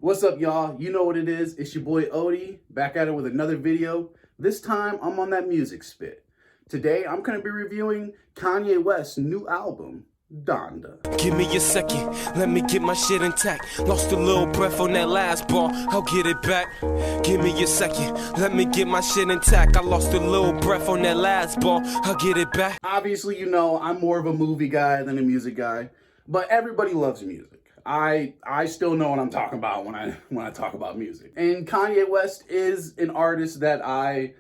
What's up, y'all? You know what it is. It's your boy Odie, back at it with another video. This time, I'm on that music spit. Today, I'm going to be reviewing Kanye West's new album, Donda. Give me a second, let me get my shit intact. Lost a little breath on that last bar, I'll get it back. Give me a second, let me get my shit intact. I lost a little breath on that last bar, I'll get it back. Obviously, you know, I'm more of a movie guy than a music guy, but everybody loves music. I still know what I'm talking about when I talk about music. And Kanye West is an artist that I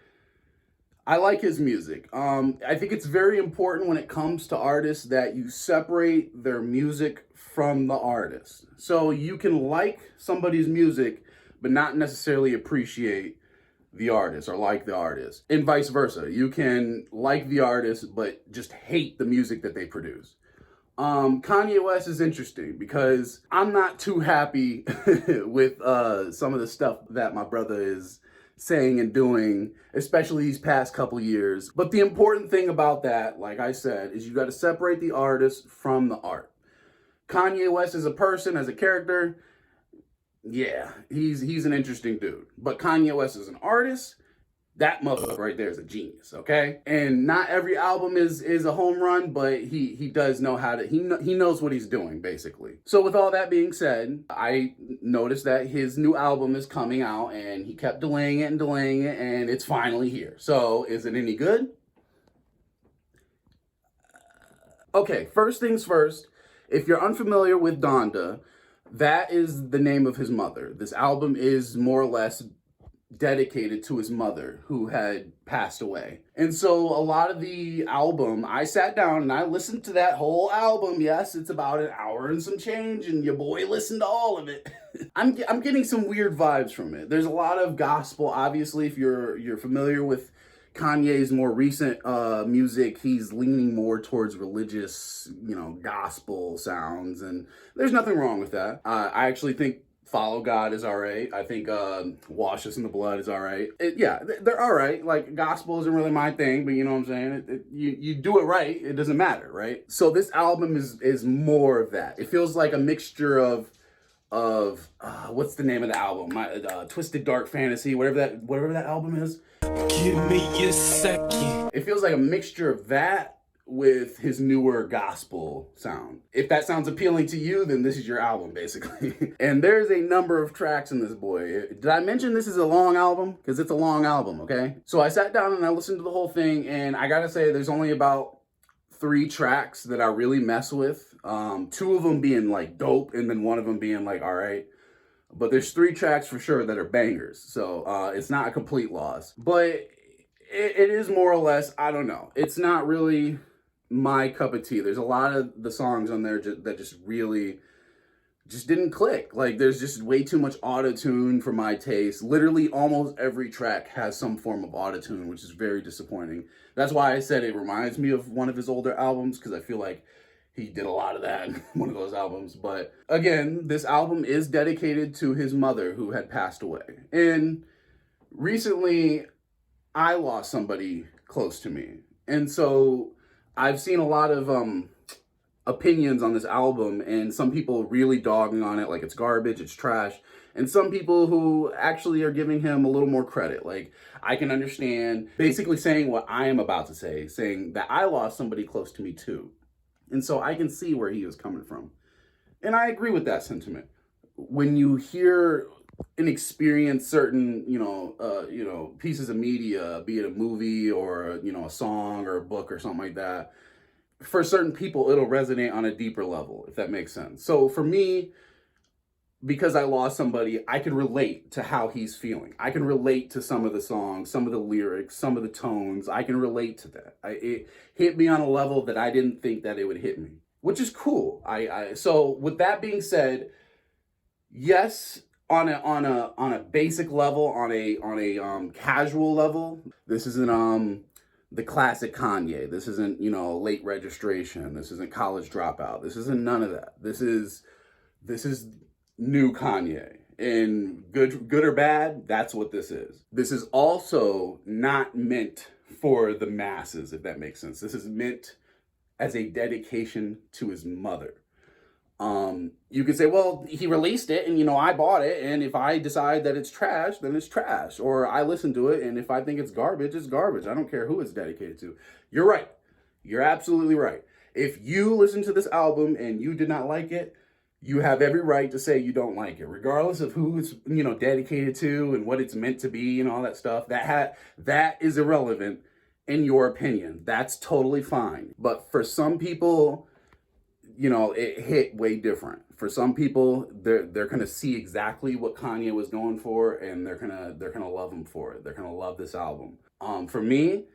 like his music. I think it's very important when it comes to artists that you separate their music from the artist. So you can like somebody's music, but not necessarily appreciate the artist or like the artist. And vice versa. You can like the artist, but just hate the music that they produce. Kanye West is interesting because I'm not too happy with some of the stuff that my brother is saying and doing, especially these past couple years. But the important thing about that, like I said, is you got to separate the artist from the art. Kanye West as a person, as a character, yeah, he's an interesting dude. But Kanye West as an artist, that motherfucker right there is a genius, okay? And not every album is a home run, but he does know how to, he knows what he's doing, basically. So with all that being said, I noticed that his new album is coming out, and he kept delaying it, and it's finally here. So is it any good? Okay, first things first, if you're unfamiliar with Donda, that is the name of his mother. This album is more or less dedicated to his mother, who had passed away. And so a lot of the album, I sat down and I listened to that whole album. Yes, it's about an hour and some change, and your boy listened to all of it. I'm getting some weird vibes from it. There's a lot of gospel, obviously. If you're familiar with Kanye's more recent music, he's leaning more towards religious, gospel sounds, and there's nothing wrong with that. I actually think Follow God is all right. I think Wash Us in the Blood is all right. They're all right. Like, gospel isn't really my thing, but you know what I'm saying? You do it right, it doesn't matter, right? So this album is more of that. It feels like a mixture of what's the name of the album? Twisted Dark Fantasy, whatever that album is. Give me a second. It feels like a mixture of that with his newer gospel sound. If that sounds appealing to you, then this is your album, basically. And there's a number of tracks in this boy. Did I mention this is a long album? Because it's a long album, okay? So I sat down and I listened to the whole thing, and I gotta say, there's only about 3 tracks that I really mess with. 2 of them being like dope, and then 1 of them being like, all right. But there's 3 tracks for sure that are bangers. So it's not a complete loss. But it is more or less, I don't know. It's not really my cup of tea. There's a lot of the songs on there that just really just didn't click. Like, there's just way too much auto-tune for my taste. Literally almost every track has some form of auto-tune, which is very disappointing. That's why I said it reminds me of one of his older albums, because I feel like he did a lot of that in one of those albums. But again, this album is dedicated to his mother, who had passed away. And recently, I lost somebody close to me. And so I've seen a lot of opinions on this album, and some people really dogging on it like it's garbage, it's trash, and some people who actually are giving him a little more credit. Like, I can understand basically saying what I am about to say, saying that I lost somebody close to me too. And so I can see where he was coming from. And I agree with that sentiment. When you hear and experience certain, pieces of media, be it a movie or, a song or a book or something like that, for certain people, it'll resonate on a deeper level, if that makes sense. So for me, because I lost somebody, I can relate to how he's feeling. I can relate to some of the songs, some of the lyrics, some of the tones. I can relate to that. It hit me on a level that I didn't think that it would hit me, which is cool. So with that being said, yes, on a basic level, on a casual level, this isn't the classic Kanye. This isn't, Late Registration. This isn't College Dropout. This isn't none of that. This is new Kanye. And good or bad, that's what this is. This is also not meant for the masses, if that makes sense. This is meant as a dedication to his mother. You could say, well, he released it and, you know, I bought it. And if I decide that it's trash, then it's trash. Or I listen to it. And if I think it's garbage, it's garbage. I don't care who it's dedicated to. You're right. You're absolutely right. If you listen to this album and you did not like it, you have every right to say you don't like it, regardless of who it's, you know, dedicated to and what it's meant to be and all that stuff. That is irrelevant in your opinion. That's totally fine. But for some people, you know, it hit way different. For some people, they're gonna see exactly what Kanye was going for, and they're gonna love him for it. They're gonna love this album. For me,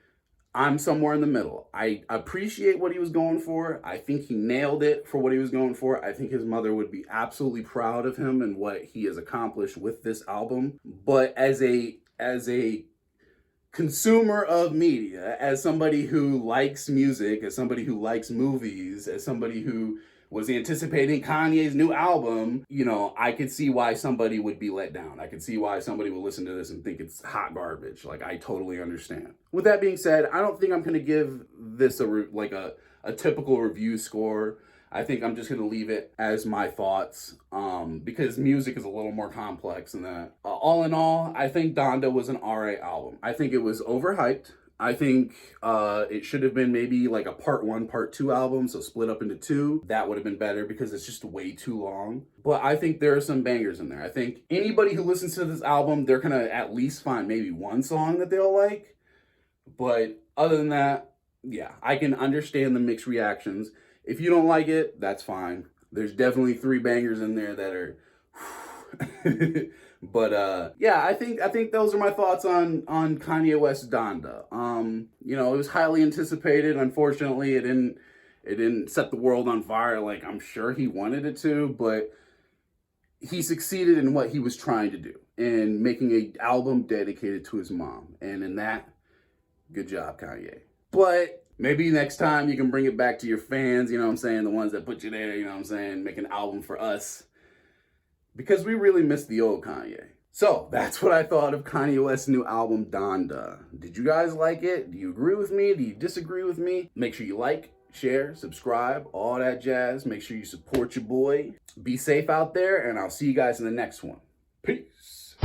I'm somewhere in the middle. I appreciate what he was going for. I think he nailed it for what he was going for. I think his mother would be absolutely proud of him and what he has accomplished with this album. But as a consumer of media, as somebody who likes music, as somebody who likes movies, as somebody who was anticipating Kanye's new album, you know, I could see why somebody would be let down. I could see why somebody would listen to this and think it's hot garbage. Like, I totally understand. With that being said, I don't think I'm going to give this a typical review score. I think I'm just going to leave it as my thoughts, because music is a little more complex than that. All in all, I think Donda was an alright album. I think it was overhyped. I think it should have been maybe like a part 1, part 2 album, so split up into 2. That would have been better because it's just way too long. But I think there are some bangers in there. I think anybody who listens to this album, they're going to at least find maybe one song that they'll like. But other than that, yeah, I can understand the mixed reactions. If you don't like it, that's fine. There's definitely 3 bangers in there that are but yeah, I think those are my thoughts on Kanye West Donda. You know, it was highly anticipated. Unfortunately, it didn't set the world on fire like I'm sure he wanted it to, but he succeeded in what he was trying to do, in making an album dedicated to his mom. And in that, good job, Kanye. But maybe next time you can bring it back to your fans, you know what I'm saying? The ones that put you there, you know what I'm saying? Make an album for us. Because we really miss the old Kanye. So, that's what I thought of Kanye West's new album, Donda. Did you guys like it? Do you agree with me? Do you disagree with me? Make sure you like, share, subscribe, all that jazz. Make sure you support your boy. Be safe out there, and I'll see you guys in the next one. Peace.